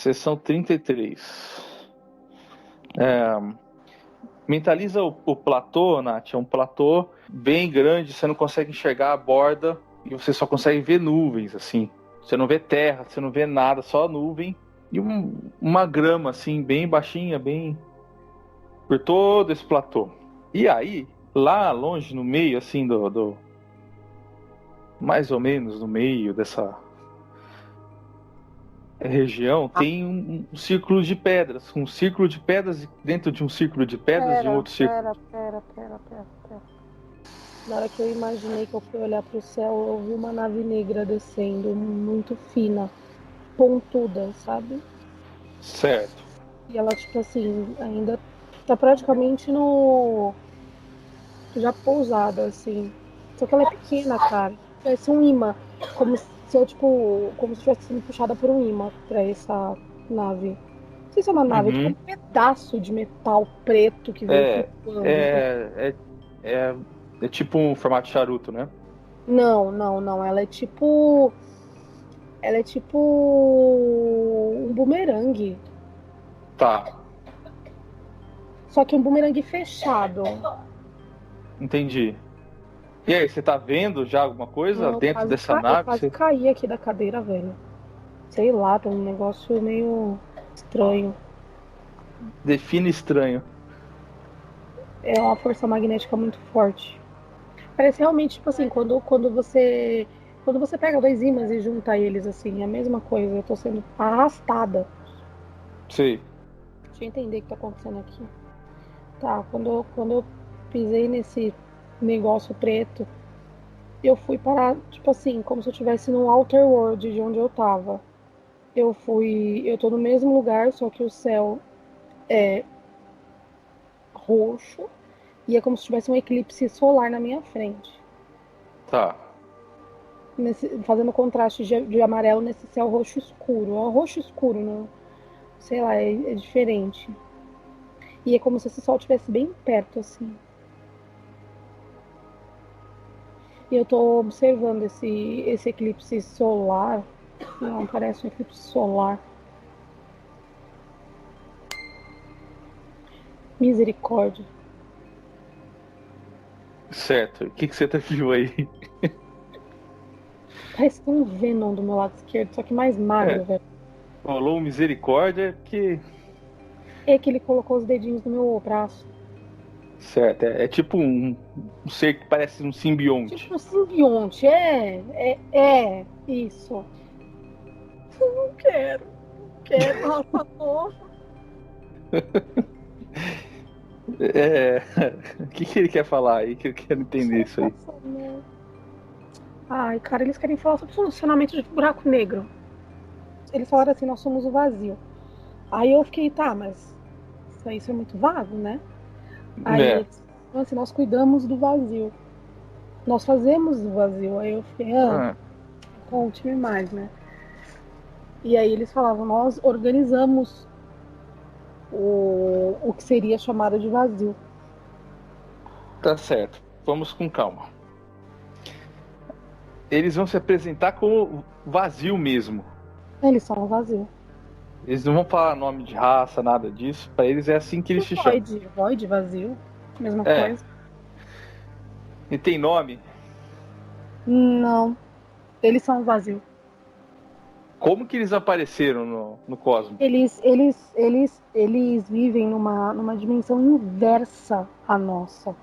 Seção 33. Mentaliza o platô, Nath. É um platô bem grande, você não consegue enxergar a borda e você só consegue ver nuvens, assim. Você não vê terra, você não vê nada, só nuvem e uma grama, assim, bem baixinha, bem por todo esse platô. E aí, lá longe, no meio, assim, mais ou menos no meio dessa região, tem um círculo de pedras. Um círculo de pedras dentro de um círculo de pedras de um Pera, outro círculo. pera. Na hora que eu imaginei que eu fui olhar pro céu, eu vi uma nave negra descendo, muito fina, pontuda, sabe? Certo. E ela, tipo assim, ainda tá praticamente no. Já pousada, assim. Só que ela é pequena, cara. Parece um imã. Como se eu, tipo. Como se tivesse sido puxada por um imã pra essa nave. Não sei se é uma nave, é tipo um Uhum. pedaço de metal preto que veio É, flutuando. é, é, é tipo um formato de charuto, né? Não. Ela é tipo. Ela é tipo. Um bumerangue. Tá, Só que um bumerangue fechado. entendi. E aí, você tá vendo já alguma coisa Não, dentro dessa eu nave? quase caí aqui da cadeira, velho. Sei lá, tem um negócio meio estranho. Define estranho. É uma força magnética muito forte. Parece realmente, tipo assim, quando você pega dois ímãs e junta eles assim, é a mesma coisa. Eu tô sendo arrastada. Sei. Deixa eu entender o que tá acontecendo aqui. Tá, quando eu pisei nesse negócio preto, eu fui parar, tipo assim, como se eu estivesse no Outer World de onde eu tava. Eu tô no mesmo lugar, só que o céu é roxo e é como se tivesse um eclipse solar na minha frente. Tá. Fazendo contraste de amarelo nesse céu roxo escuro. É um roxo escuro, não, sei lá, é diferente. E é como se esse sol estivesse bem perto, assim. E eu tô observando esse eclipse solar. Não, parece um eclipse solar. Misericórdia. Certo. O que você viu aí? Parece que tem um Venom do meu lado esquerdo, só que mais magro, É, velho. rolou misericórdia que. É que ele colocou os dedinhos no meu braço. Certo. É tipo um ser que parece um Tipo simbionte. um simbionte. Isso. Não quero. Quero, Rafa. É. O que ele quer falar aí? Que eu quero entender isso aí. Ai, cara, eles querem falar sobre funcionamento de buraco negro. Eles falaram assim, nós somos o vazio. Aí eu fiquei, tá, mas isso é muito vago, né? Aí É. eles falaram assim, nós cuidamos do vazio. Nós fazemos o vazio. Aí eu fiquei, Ah, conte-me mais, né? E aí eles falavam, nós organizamos o que seria chamado de vazio. tá certo. Vamos com calma. Eles vão se apresentar como vazio mesmo. Eles são o vazio. Eles não vão falar nome de raça, nada disso. Pra eles é assim que eles se chamam. Void, vazio, mesma É. coisa. E tem nome? Não, eles são o vazio. Como que eles apareceram no cosmos? Eles vivem numa dimensão inversa à nossa.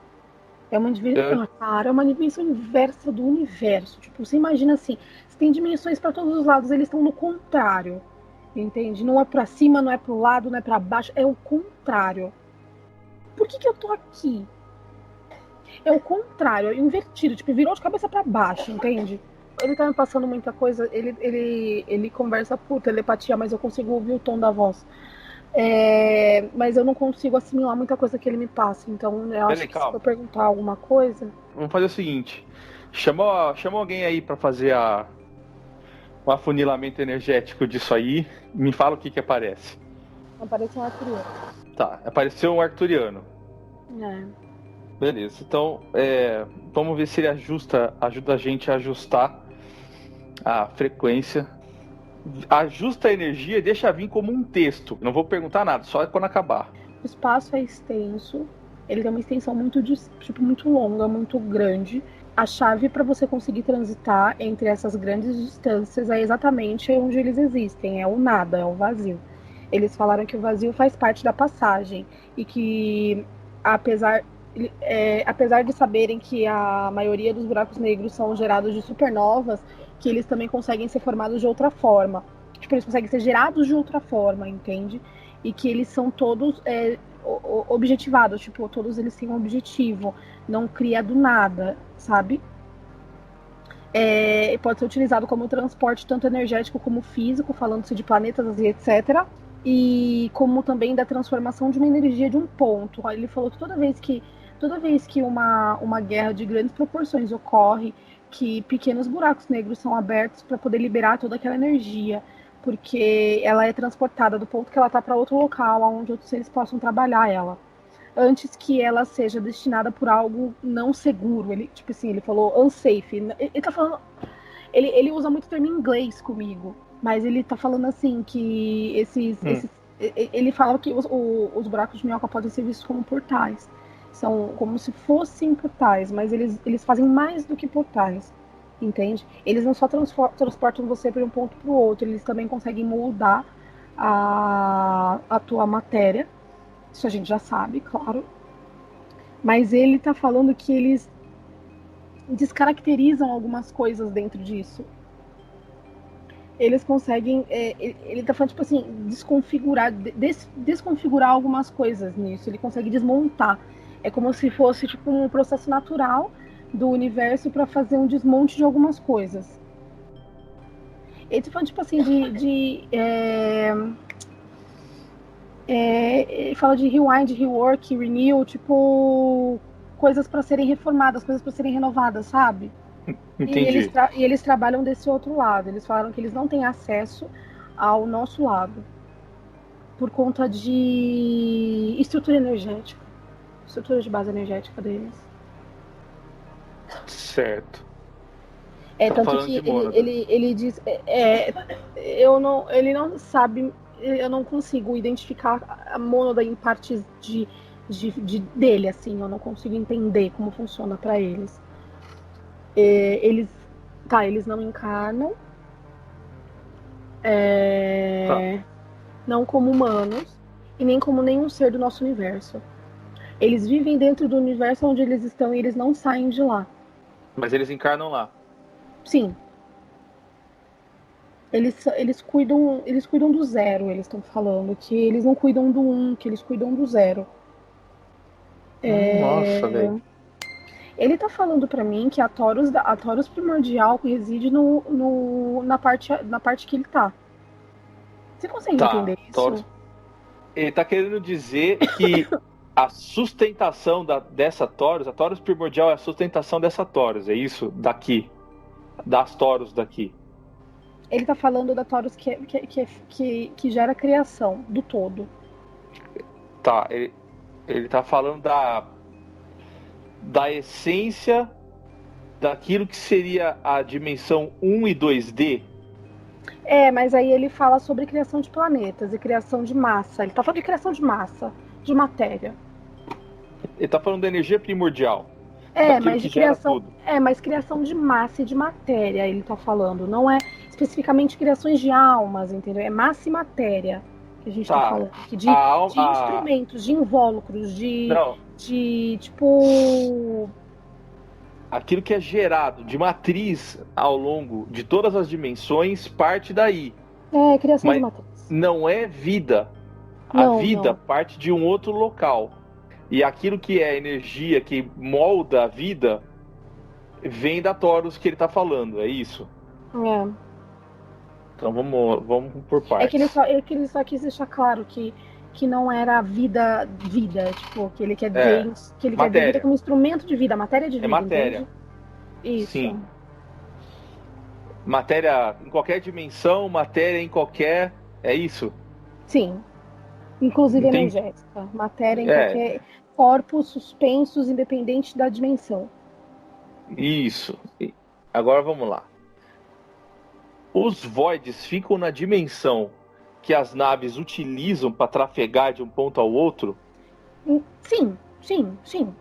Eu- Cara, é uma dimensão inversa do universo. Tipo, você imagina assim, você tem dimensões para todos os lados, eles estão no contrário. Entende? Não é para cima, não é para o lado, não é para baixo, é o contrário. Por que eu tô aqui? É o contrário, é invertido, tipo, virou de cabeça para baixo, entende? Ele tá me passando muita coisa, ele conversa por telepatia, mas eu consigo ouvir o tom da voz. Mas eu não consigo assimilar muita coisa que ele me passa. Então eu acho Peraí, que se eu calma. perguntar alguma coisa, Vamos fazer o seguinte. Chama alguém aí pra fazer o afunilamento energético disso aí. Me fala o que aparece. aparece um arqueiro. Tá, apareceu um arturiano. É. Beleza. Então, vamos ver se ele ajuda a gente a ajustar a frequência ajusta a energia e deixa vir como um texto. Não vou perguntar nada, só quando acabar. O espaço é extenso, ele tem uma extensão muito longa, muito grande. A chave para você conseguir transitar entre essas grandes distâncias é exatamente onde eles existem, é o nada, é o vazio. Eles falaram que o vazio faz parte da passagem e que, apesar de saberem que a maioria dos buracos negros são gerados de supernovas, que eles também conseguem ser formados de outra forma. Tipo, eles conseguem ser gerados de outra forma, entende? E que eles são todos objetivados, tipo, todos eles têm um objetivo, não cria do nada, sabe? Pode ser utilizado como transporte tanto energético como físico, falando-se de planetas e etc. E como também da transformação de uma energia de um ponto. Ele falou que toda vez que uma guerra de grandes proporções ocorre, que pequenos buracos negros são abertos para poder liberar toda aquela energia, porque ela é transportada do ponto que ela está para outro local, onde outros seres possam trabalhar ela, antes que ela seja destinada por algo não seguro. Ele, tipo assim, ele falou unsafe. Ele tá falando, ele usa muito termo em inglês comigo, mas ele tá falando assim que ele fala que os buracos de minhoca podem ser vistos como portais. São como se fossem portais, mas eles fazem mais do que portais, entende? Eles não só transportam você de um ponto para o outro, eles também conseguem moldar a tua matéria. Isso a gente já sabe, claro. Mas ele tá falando que eles descaracterizam algumas coisas dentro disso. Eles conseguem. Ele tá falando, tipo assim, desconfigurar algumas coisas nisso. Ele consegue desmontar. É como se fosse tipo um processo natural do universo para fazer um desmonte de algumas coisas. Ele tá falando, tipo assim, ele fala de rewind, rework, renew, tipo, coisas para serem reformadas, coisas para serem renovadas, sabe? Entendi. E eles trabalham desse outro lado. Eles falaram que eles não têm acesso ao nosso lado por conta de estrutura energética, estrutura de base energética deles. Certo. Tá Tanto falando que de Mônada. ele diz, ele não sabe, eu não consigo identificar a mônada em partes dele, assim, eu não consigo entender como funciona para eles. Eles não encarnam, Tá. não como humanos e nem como nenhum ser do nosso universo. Eles vivem dentro do universo onde eles estão e eles não saem de lá. Mas eles encarnam lá. Sim. Eles cuidam do zero, eles estão falando. Que eles não cuidam do um, que eles cuidam do zero. Nossa, velho. Ele tá falando pra mim que a Taurus primordial reside na parte que ele tá. Você consegue Tá, entender Taurus. isso? Ele tá querendo dizer que a sustentação dessa Taurus, a Taurus primordial é a sustentação dessa Taurus, é isso? Daqui. Das Taurus daqui. Ele tá falando da Taurus que gera a criação do todo. Tá, ele tá falando da essência daquilo que seria a dimensão 1 e 2D. Mas aí ele fala sobre criação de planetas e criação de massa. Ele tá falando de criação de massa, de matéria. Ele tá falando da energia primordial. Daquilo Mas que de gera criação. tudo. Mas criação de massa e de matéria, ele tá falando. Não é especificamente criações de almas, entendeu? É massa e matéria que a gente tá falando aqui. De instrumentos, de invólucros, Não, de tipo. aquilo que é gerado de matriz ao longo de todas as dimensões parte daí. Criação de Mas matriz. não é vida. A Não, vida não. parte de um outro local. E aquilo que é energia que molda a vida vem da Taurus que ele está falando, é isso? É. Então vamos por partes. É que ele só quis deixar claro que não era vida, tipo, que ele quer dizer vida Matéria. como instrumento de vida, matéria de É vida, matéria. entende? Isso. Sim. Matéria em qualquer dimensão, matéria em qualquer. É isso? Sim. Inclusive Entendi. energética. Matéria em qualquer corpos suspensos, independente da dimensão. Isso. Agora vamos lá. Os Voids ficam na dimensão que as naves utilizam para trafegar de um ponto ao outro? Sim, sim, sim.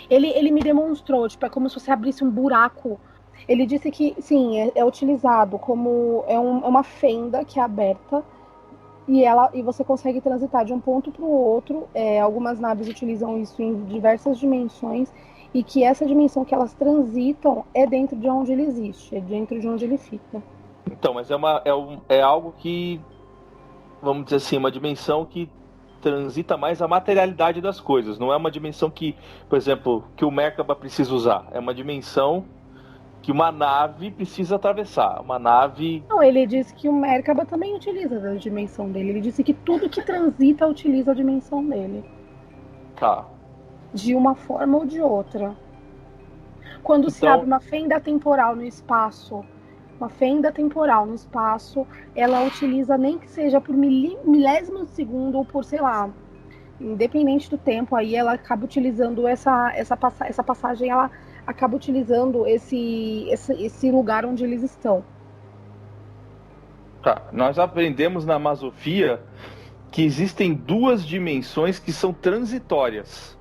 Ele me demonstrou, tipo, é como se você abrisse um buraco. Ele disse que, sim, é utilizado como é uma fenda que é aberta e você consegue transitar de um ponto para o outro. Algumas naves utilizam isso em diversas dimensões e que essa dimensão que elas transitam é dentro de onde ele existe, é dentro de onde ele fica. Então, mas é algo que, vamos dizer assim, uma dimensão que transita mais a materialidade das coisas. Não é uma dimensão que, por exemplo, que o Merkaba precisa usar. É uma dimensão que uma nave precisa atravessar. Uma nave... Não, ele disse que o Merkaba também utiliza a dimensão dele. Ele disse que tudo que transita utiliza a dimensão dele. Tá. De uma forma ou de outra. Quando se abre uma fenda temporal no espaço, ela utiliza, nem que seja por milésimo de segundo ou por, sei lá, independente do tempo, aí ela acaba utilizando essa passagem, ela acaba utilizando esse lugar onde eles estão. Tá. Nós aprendemos na Masofia que existem duas dimensões que são transitórias.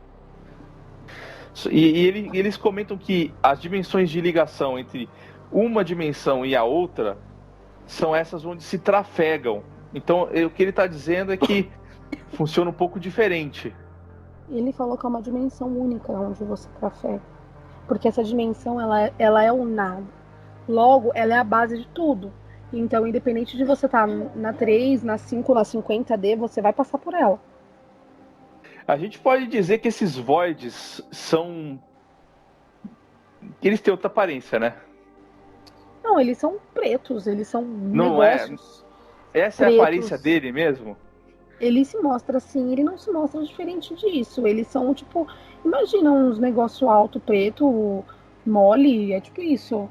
E eles comentam que as dimensões de ligação entre uma dimensão e a outra são essas onde se trafegam. Então, o que ele está dizendo é que funciona um pouco diferente. Ele falou que é uma dimensão única onde você trafega. Porque essa dimensão, ela é o nada. Logo, ela é a base de tudo. Então, independente de você estar na 3, na 5, na 50D, você vai passar por ela. A gente pode dizer que esses Voids são... Eles têm outra aparência, né? Não, eles são pretos, eles são Não negócios. Essa pretos. É a aparência dele mesmo? Ele se mostra assim, ele não se mostra diferente disso. Eles são, tipo, imagina uns negócio alto, preto, mole, é tipo isso.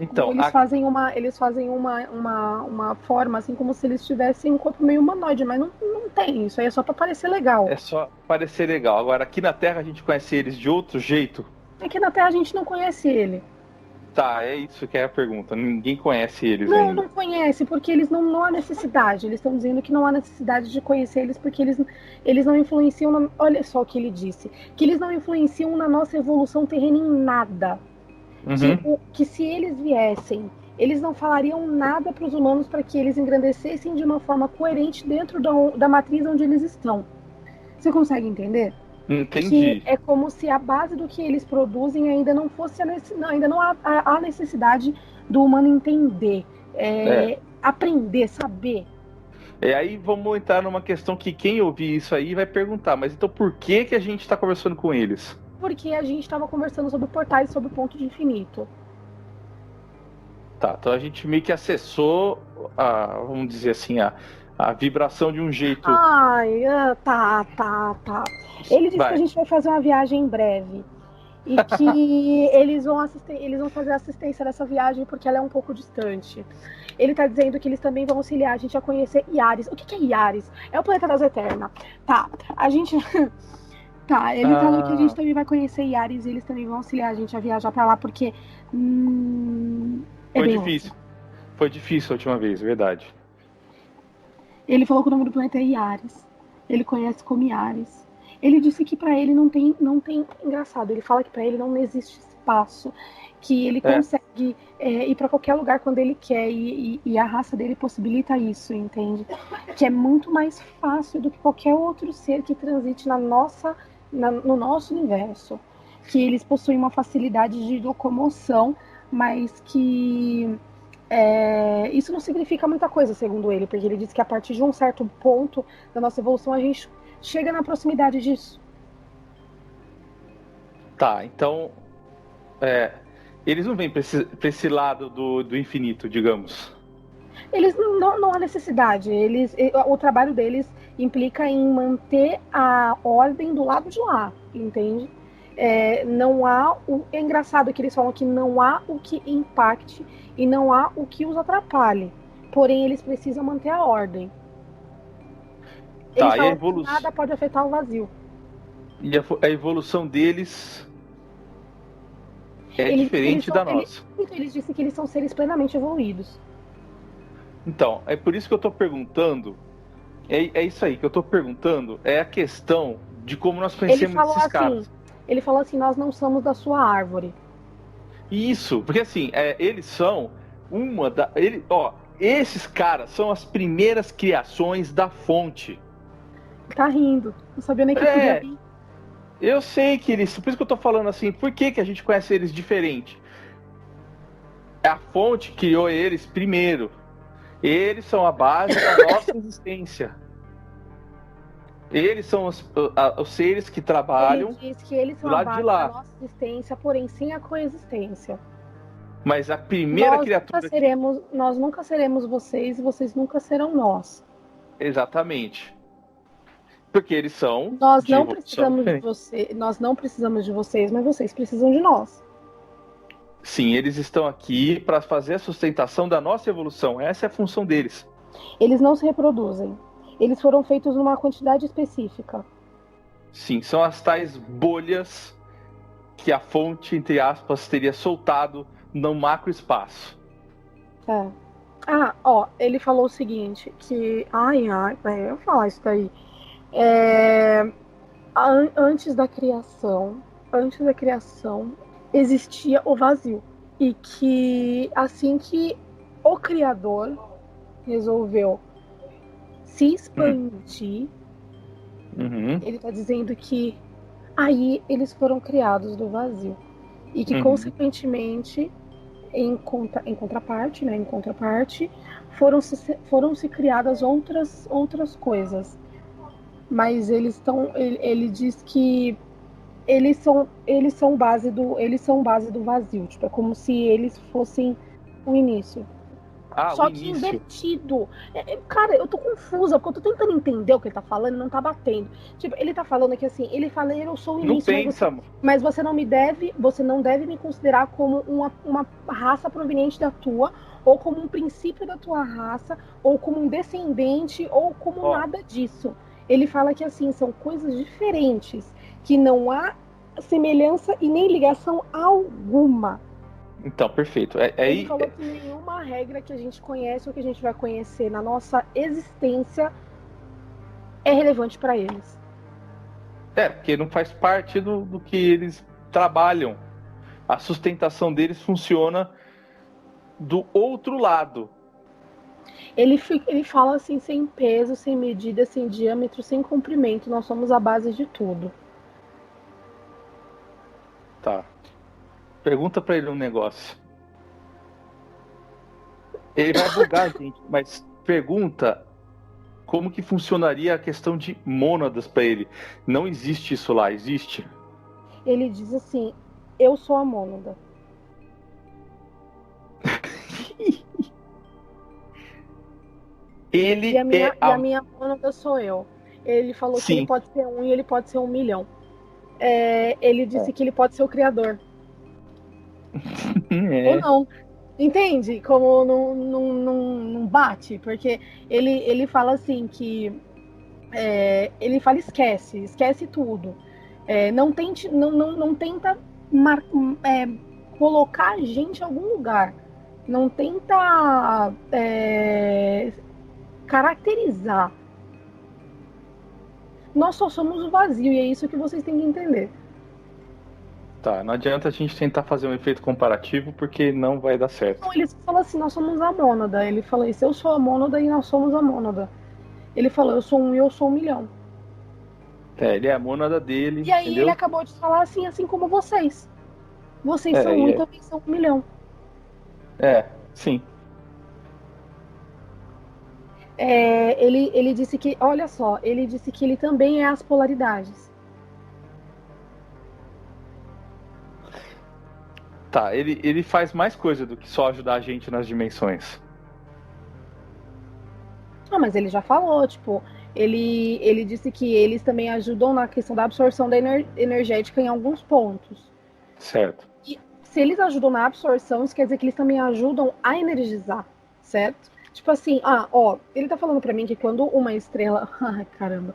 Então, eles fazem uma forma, assim, como se eles tivessem um corpo meio humanoide, mas não tem. Isso aí é só pra parecer legal. É só parecer legal. Agora, aqui na Terra a gente conhece eles de outro jeito? Aqui na Terra a gente não conhece ele. Tá, é isso que é a pergunta. Ninguém conhece eles ainda. ainda. Não conhece, porque eles não há necessidade. Eles estão dizendo que não há necessidade de conhecer eles, porque eles não influenciam. Olha só o que ele disse: que eles não influenciam na nossa evolução terrena em nada. Uhum. Que se eles viessem, eles não falariam nada para os humanos para que eles engrandecessem de uma forma coerente dentro da matriz onde eles estão. Você consegue entender? Entendi. Que é como se a base do que eles produzem ainda não fosse ainda não há necessidade do humano entender, aprender, saber. Aí vamos entrar numa questão que quem ouvir isso aí vai perguntar, mas então por que a gente está conversando com eles? Porque a gente estava conversando sobre portais e sobre o ponto de infinito. Tá, então a gente meio que acessou, vamos dizer assim, a vibração de um jeito... Ai, tá. Ele disse que a gente vai fazer uma viagem em breve. E que eles vão fazer a assistência dessa viagem porque ela é um pouco distante. Ele tá dizendo que eles também vão auxiliar a gente a conhecer Iares. O que é Iares? É o planeta das Eternas. Tá, a gente... Tá, ele falou que a gente também vai conhecer Iares e eles também vão auxiliar a gente a viajar pra lá porque... Foi difícil. Foi difícil a última vez, verdade. Ele falou que o nome do planeta é Iares. Ele conhece como Iares. Ele disse que pra ele não tem... Engraçado, ele fala que pra ele não existe espaço. Que ele consegue ir pra qualquer lugar quando ele quer. E a raça dele possibilita isso, entende? Que é muito mais fácil do que qualquer outro ser que transite no nosso universo. Que eles possuem uma facilidade de locomoção, mas que... isso não significa muita coisa, segundo ele, porque ele disse que a partir de um certo ponto da nossa evolução a gente chega na proximidade disso. Tá, então eles não vêm para esse lado do infinito, digamos. Eles não há necessidade. O trabalho deles implica em manter a ordem do lado de lá, entende? Não há é engraçado que eles falam que não há o que impacte e não há o que os atrapalhe. Porém, eles precisam manter a ordem. Eles falam que nada pode afetar o vazio. E a evolução deles é diferente da nossa. Eles dizem que eles são seres plenamente evoluídos. Então, é por isso que eu tô perguntando. É isso aí que eu tô perguntando. É a questão de como nós conhecemos esses caras. Ele falou assim, nós não somos da sua árvore. Isso, porque assim, eles são esses caras são as primeiras criações da fonte. Tá rindo. Não sabia nem que podia rir. Eu sei que eles. Por isso que eu tô falando assim, por que a gente conhece eles diferente? A fonte criou eles primeiro. Eles são a base da nossa existência. Eles são os seres que trabalham. Ele diz que eles são a base da nossa existência, porém sem a coexistência. Mas a primeira criatura. Nós nunca seremos vocês e vocês nunca serão nós. Exatamente. Porque eles são. Nós não precisamos de você, nós não precisamos de vocês, mas vocês precisam de nós. Sim, eles estão aqui para fazer a sustentação da nossa evolução. Essa é a função deles. Eles não se reproduzem. Eles foram feitos numa quantidade específica. Sim, são as tais bolhas que a fonte, entre aspas, teria soltado no macroespaço. Ele falou o seguinte, que... eu vou falar isso daí. Antes da criação, existia o vazio. E que assim que o Criador resolveu se expandir, ele está dizendo que aí eles foram criados do vazio. E que, consequentemente, em contraparte, foram se criadas outras coisas. Mas ele diz que eles são base do vazio, tipo, é como se eles fossem o início. Só que invertido. Cara, eu tô confusa, porque eu tô tentando entender o que ele tá falando e não tá batendo. Tipo, ele tá falando que assim, ele fala, eu sou o início, mas você não deve me considerar como uma raça proveniente da tua, ou como um princípio da tua raça, ou como um descendente, ou como nada disso. Ele fala que assim, são coisas diferentes, que não há semelhança e nem ligação alguma. Então, perfeito. Ele falou que nenhuma regra que a gente conhece ou que a gente vai conhecer na nossa existência é relevante para eles. Porque não faz parte do que eles trabalham. A sustentação deles funciona do outro lado. Ele fala assim, sem peso, sem medida, sem diâmetro, sem comprimento. Nós somos a base de tudo. Tá. Pergunta pra ele um negócio. Ele vai bugar a gente, mas pergunta como que funcionaria a questão de mônadas pra ele. Não existe isso lá, existe? Ele diz assim, eu sou a mônada. E a minha mônada sou eu. Ele falou que ele pode ser 1 e ele pode ser 1 milhão. Ele disse que ele pode ser o criador. Ou não. Entende? Como não bate? Porque ele fala assim que... ele fala esquece tudo. Não tenta colocar a gente em algum lugar. Não tenta caracterizar. Nós só somos o vazio, e é isso que vocês têm que entender. Tá, não adianta a gente tentar fazer um efeito comparativo, porque não vai dar certo. Não, ele fala assim, nós somos a mônada. Ele fala isso, eu sou a mônada e nós somos a mônada. Ele falou, eu sou 1 e eu sou 1 milhão. Ele é a mônada dele. E aí entendeu? ele acabou de falar assim como vocês. Vocês são 1 e também são 1 milhão. Sim. Ele disse que, olha só, ele disse que ele também é as polaridades. Tá, ele faz mais coisa do que só ajudar a gente nas dimensões. Mas ele já falou, tipo, ele disse que eles também ajudam na questão da absorção da energética em alguns pontos. Certo. E se eles ajudam na absorção, isso quer dizer que eles também ajudam a energizar, certo? Tipo assim, ele tá falando pra mim que quando uma estrela... Ai, caramba.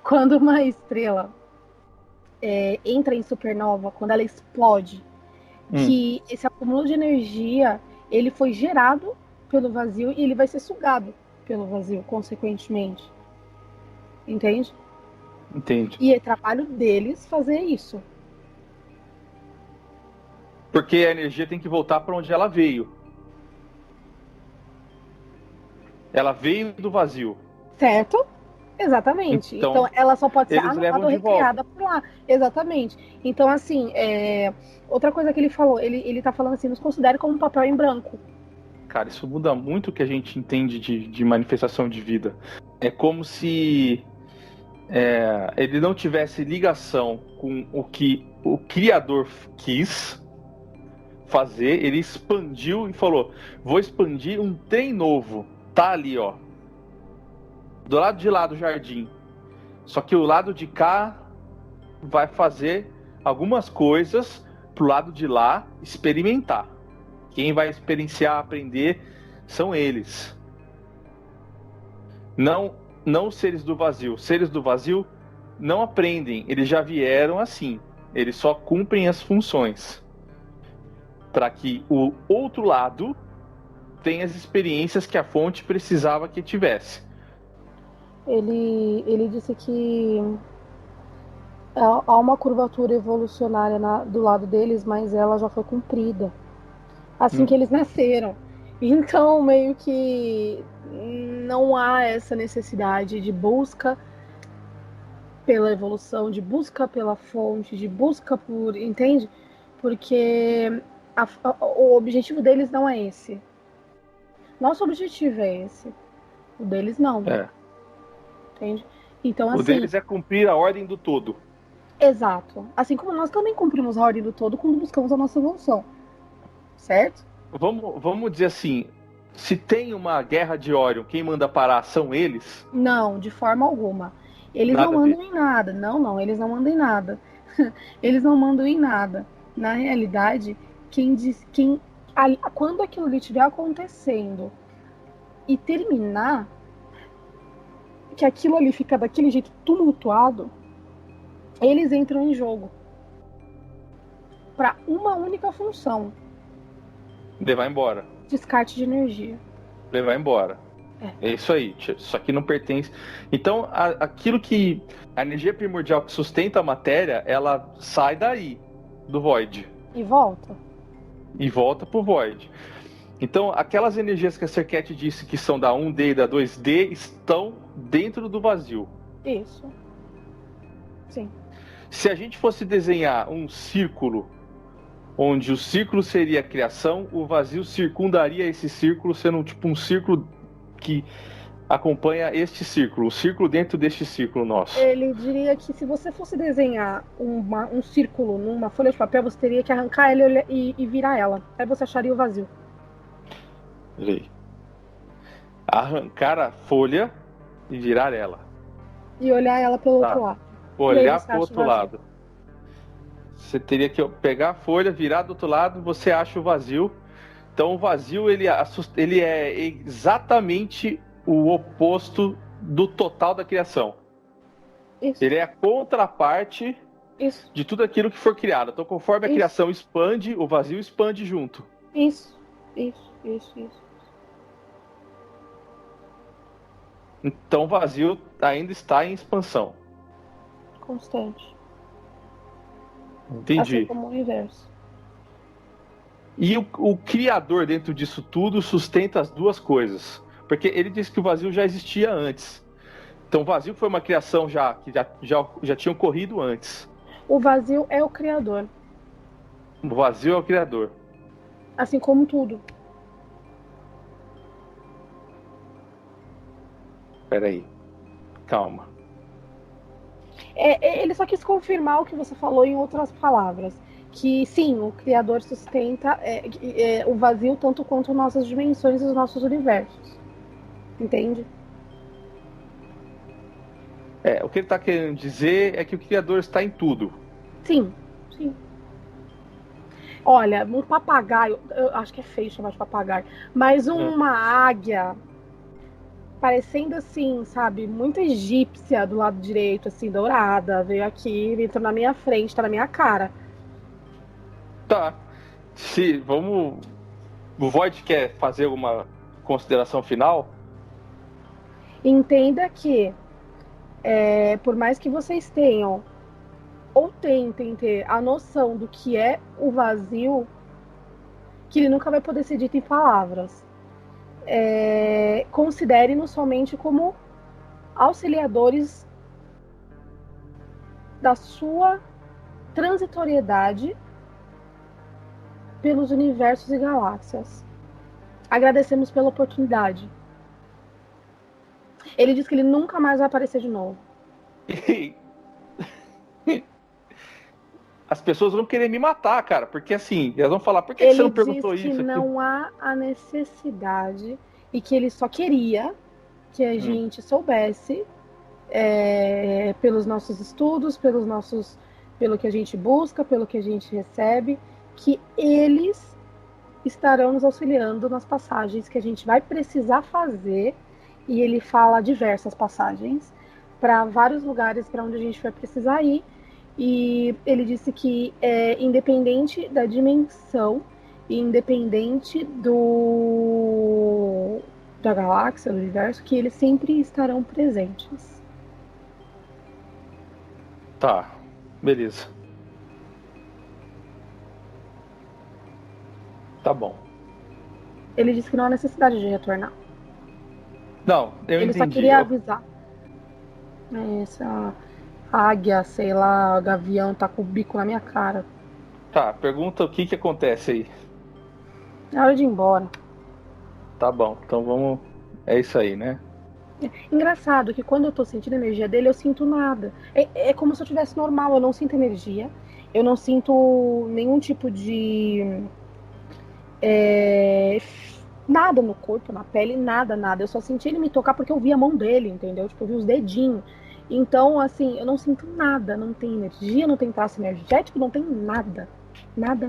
Quando uma estrela entra em supernova, quando ela explode, que esse acúmulo de energia, ele foi gerado pelo vazio e ele vai ser sugado pelo vazio, consequentemente. Entende? Entende? E é trabalho deles fazer isso. Porque a energia tem que voltar para onde ela veio. Ela veio do vazio. Certo? Exatamente. Então ela só pode ser anulada ou recriada por lá. Exatamente. Então, assim, outra coisa que ele falou, ele tá falando assim, nos considere como um papel em branco. Cara, isso muda muito o que a gente entende de manifestação de vida. É como se ele não tivesse ligação com o que o Criador quis fazer, ele expandiu e falou, vou expandir um trem novo. Tá ali, ó. Do lado de lá do jardim. Só que o lado de cá vai fazer algumas coisas pro lado de lá experimentar. Quem vai experienciar, aprender, são eles. Não os seres do vazio. Os seres do vazio não aprendem. Eles já vieram assim. Eles só cumprem as funções. Para que o outro lado tenha as experiências que a fonte precisava que tivesse. Ele disse que há uma curvatura evolucionária do lado deles, mas ela já foi cumprida assim que eles nasceram. Então, meio que não há essa necessidade de busca pela evolução, de busca pela fonte, de busca por... Entende? Porque o objetivo deles não é esse. Nosso objetivo é esse. O deles não. Entende? Então, assim, o deles é cumprir a ordem do todo. Exato. Assim como nós também cumprimos a ordem do todo quando buscamos a nossa evolução. Certo? Vamos dizer assim, se tem uma guerra de Orion, quem manda parar são eles? Não, de forma alguma. Eles não mandam em nada. Não, eles não mandam em nada. Eles não mandam em nada. Na realidade, quando aquilo ali estiver acontecendo e terminar, que aquilo ali fica daquele jeito tumultuado, eles entram em jogo para uma única função: levar embora. Descarte de energia. Levar embora. É isso aí. Isso aqui não pertence. Então, aquilo que... A energia primordial que sustenta a matéria, ela sai daí, do Void. E volta. E volta pro Void. Então, aquelas energias que a Serket disse que são da 1D e da 2D estão dentro do vazio. Isso. Sim. Se a gente fosse desenhar um círculo, onde o círculo seria a criação, o vazio circundaria esse círculo, sendo tipo um círculo que acompanha este círculo, o círculo dentro deste círculo nosso. Ele diria que se você fosse desenhar um círculo numa folha de papel, você teria que arrancar ela e virar ela. Aí você acharia o vazio. Peraí. Arrancar a folha e virar ela. E olhar ela pelo outro lado. Olhar para o outro lado. Você teria que pegar a folha, virar do outro lado, você acha o vazio. Então o vazio ele é exatamente o oposto do total da criação. Isso. Ele é a contraparte de tudo aquilo que for criado. Então conforme a criação expande, o vazio expande junto. Isso. Então o vazio ainda está em expansão. Constante. Entendi. Assim como o universo. E o Criador dentro disso tudo sustenta as duas coisas. Porque ele disse que o vazio já existia antes. Então o vazio foi uma criação que já tinha ocorrido antes. O vazio é o Criador. O vazio é o Criador. Assim como tudo. Peraí. Calma. Ele só quis confirmar o que você falou em outras palavras. Que sim, o Criador sustenta o vazio tanto quanto nossas dimensões e os nossos universos. Entende? O que ele está querendo dizer é que o Criador está em tudo. Sim. Olha, um papagaio, eu acho que é feio chamar de papagaio, mas uma águia parecendo assim, sabe, muito egípcia do lado direito, assim, dourada, veio aqui, entrou na minha frente, tá na minha cara. Tá. O Void quer fazer uma consideração final? Entenda que, por mais que vocês tenham ou tentem ter a noção do que é o vazio, que ele nunca vai poder ser dito em palavras. Considere-nos somente como auxiliadores da sua transitoriedade pelos universos e galáxias. Agradecemos pela oportunidade. Ele diz que ele nunca mais vai aparecer de novo. As pessoas vão querer me matar, cara, porque assim, elas vão falar, por que você não perguntou isso? Ele diz que não há a necessidade e que ele só queria que a gente soubesse, pelos nossos estudos, pelo que a gente busca, pelo que a gente recebe, que eles estarão nos auxiliando nas passagens que a gente vai precisar fazer, e ele fala diversas passagens para vários lugares para onde a gente vai precisar ir, e ele disse que independente da dimensão, independente da galáxia, do universo, que eles sempre estarão presentes. Tá, beleza. Tá bom. Ele disse que não há necessidade de retornar. Não, eu Ele entendi. só queria avisar. Essa águia, sei lá, gavião tá com o bico na minha cara. Tá, pergunta o que acontece aí. É hora de ir embora. Tá bom, então vamos... É isso aí, né? Engraçado que quando eu tô sentindo a energia dele, eu sinto nada. É como se eu tivesse normal, eu não sinto energia. Eu não sinto nenhum tipo de... nada no corpo, na pele, nada. Eu só senti ele me tocar porque eu vi a mão dele, entendeu? Tipo, eu vi os dedinhos. Então, assim, eu não sinto nada. Não tem energia, não tem traço energético, não tem nada. Nada.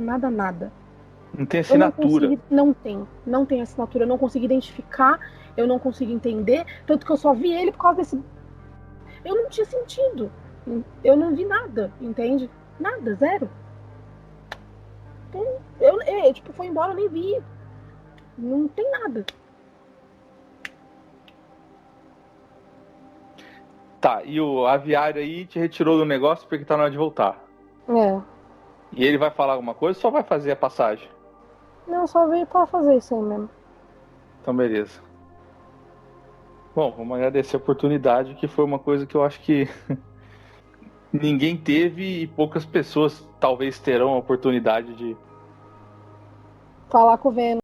Não tem assinatura. Não tem assinatura. Eu não consigo identificar, eu não consigo entender. Tanto que eu só vi ele por causa desse... Eu não tinha sentido. Eu não vi nada, entende? Nada, zero. Então, tipo, foi embora, eu nem vi. Não tem nada. Tá, e o aviário aí te retirou do negócio porque tá na hora de voltar. E ele vai falar alguma coisa ou só vai fazer a passagem? Não, só veio pra fazer isso aí mesmo. Então, beleza. Bom, vamos agradecer a oportunidade, que foi uma coisa que eu acho que ninguém teve e poucas pessoas talvez terão a oportunidade de... Falar com o Vênus.